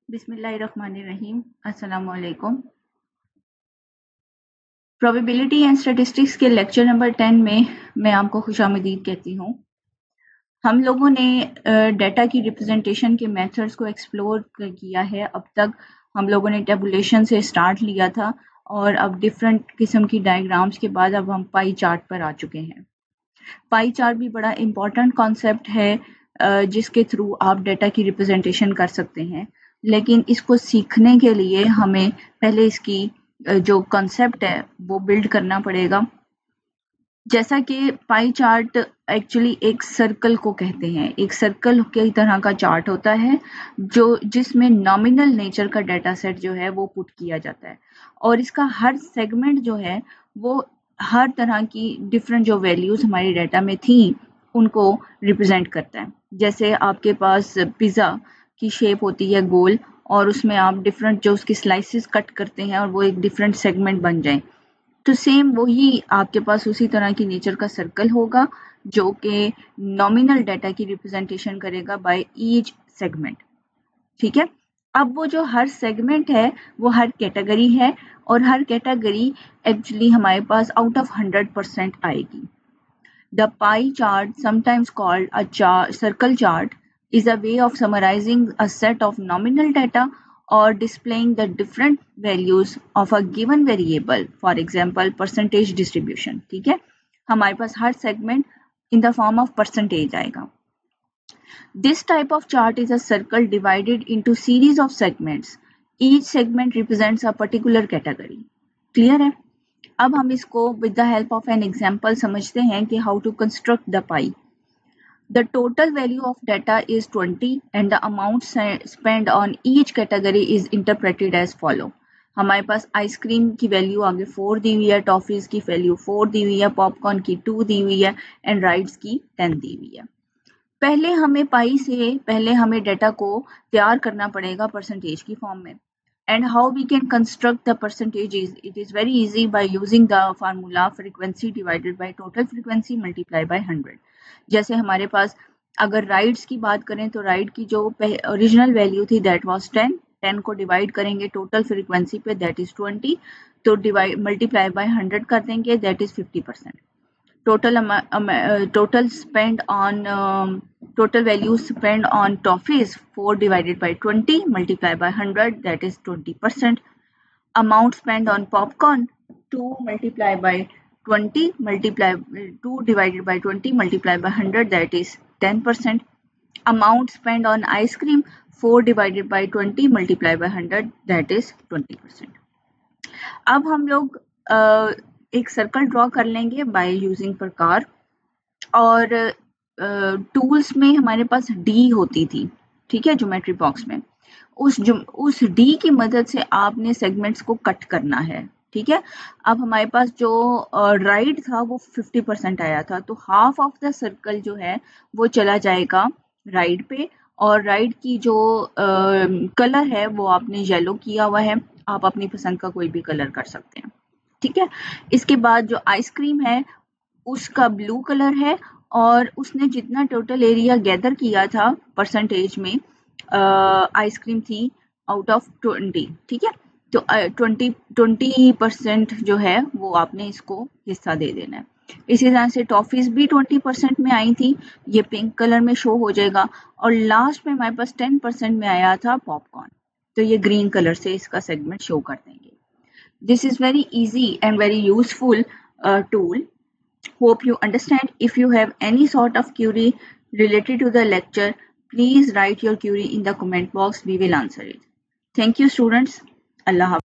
बिस्मिल्लाहिर्रहमानिर्रहीम। अस्सलाम वालेकुम। प्रोबेबिलिटी एंड स्टैटिस्टिक्स के लेक्चर नंबर 10 में मैं आपको खुशामदीद कहती हूँ। हम लोगों ने डाटा की रिप्रेजेंटेशन के मेथड्स को एक्सप्लोर किया है। अब तक हम लोगों ने टेबुलेशन से स्टार्ट लिया था और अब डिफरेंट किस्म की डायग्राम्स के बाद अब हम पाई चार्ट पर आ चुके हैं। पाई चार्ट भी बड़ा इम्पॉर्टेंट कॉन्सेप्ट है जिसके थ्रू आप डाटा की रिप्रेजेंटेशन कर सकते हैं, लेकिन इसको सीखने के लिए हमें पहले इसकी जो कॉन्सेप्ट है वो बिल्ड करना पड़ेगा। जैसा कि पाई चार्ट एक्चुअली एक सर्कल को कहते हैं। एक सर्कल की तरह का चार्ट होता है जो जिसमें नॉमिनल नेचर का डाटा सेट जो है वो पुट किया जाता है और इसका हर सेगमेंट जो है वो हर तरह की डिफरेंट जो वैल्यूज हमारे डाटा में थी उनको रिप्रेजेंट करता है। जैसे आपके पास पिज़्ज़ा की शेप होती है गोल और उसमें आप डिफरेंट जो उसकी स्लाइसेस कट करते हैं और वो एक डिफरेंट सेगमेंट बन जाए, तो सेम वही आपके पास उसी तरह की नेचर का सर्कल होगा जो कि नॉमिनल डाटा की रिप्रेजेंटेशन करेगा बाय ईच सेगमेंट। ठीक है, अब वो जो हर सेगमेंट है वो हर कैटेगरी है और हर कैटेगरी एक्चुअली हमारे पास आउट ऑफ 100% आएगी। The pie chart, sometimes called a circle chart, is a way of summarizing a set of nominal data or displaying the different values of a given variable, for example percentage distribution। ठीक है, हमारे पास हर segment in the form of percentage आएगा। This type of chart is a circle divided into series of segments. Each segment represents a particular category. Clear है? अब हम इसको with the help of an example समझते हैं कि how to construct the pie. The total value of data is 20 and the amount spent on each category is interpreted as follow. हमारे पास ice cream की value आगे 4 दी हुई है, टॉफीज की value 4 दी हुई है, पॉपकॉर्न की 2 दी हुई है एंड राइड्स की 10 दी हुई है। पहले हमें पाई से पहले हमें डाटा को तैयार करना पड़ेगा परसेंटेज की फॉर्म में। And how we can construct the percentage is, it is very easy by using the formula frequency divided by total frequency multiplied by 100। जैसे हमारे पास अगर राइड्स की बात करें तो राइड की जो ओरिजिनल वैल्यू थी दैट वाज 10 को डिवाइड करेंगे टोटल फ्रीक्वेंसी पे दैट इज 20, तो डिवाइड मल्टीप्लाई बाय 100 कर देंगे that is 50%। total spend on total value spent on toffees 4 divided by 20 multiplied by 100 that is 20%. Amount spent on popcorn 2 multiplied by 20 multiply 2 divided by 20 multiplied by 100 that is 10%. Amount spent on ice cream 4 divided by 20 multiplied by 100 that is 20%. अब हम लोग एक circle draw कर लेंगे by using प्रकार, और tools में हमारे पास डी होती थी। ठीक है, ज्योमेट्री बॉक्स में उस डी की मदद से आपने सेगमेंट्स को कट करना है। ठीक है, अब हमारे पास जो राइट था वो 50% आया था, तो हाफ ऑफ द सर्कल जो है वो चला जाएगा राइट पे, और राइट की जो कलर है वो आपने येलो किया हुआ है, आप अपनी पसंद का कोई भी कलर कर सकते हैं। ठीक है, इसके बाद जो आइसक्रीम है उसका ब्लू कलर है और उसने जितना टोटल एरिया गैदर किया था परसेंटेज में आइसक्रीम थी आउट ऑफ 20। ठीक है, तो 20% जो है वो आपने इसको हिस्सा दे देना है। इसी तरह से टॉफीज भी 20% में आई थी, ये पिंक कलर में शो हो जाएगा, और लास्ट में हमारे पास 10% में आया था पॉपकॉर्न, तो ये ग्रीन कलर से इसका सेगमेंट शो कर देंगे। This is very easy and very useful tool. Hope you understand. If you have any sort of query related to the lecture, please write your query in the comment box. We will answer it. Thank you, students. Allah Hafiz.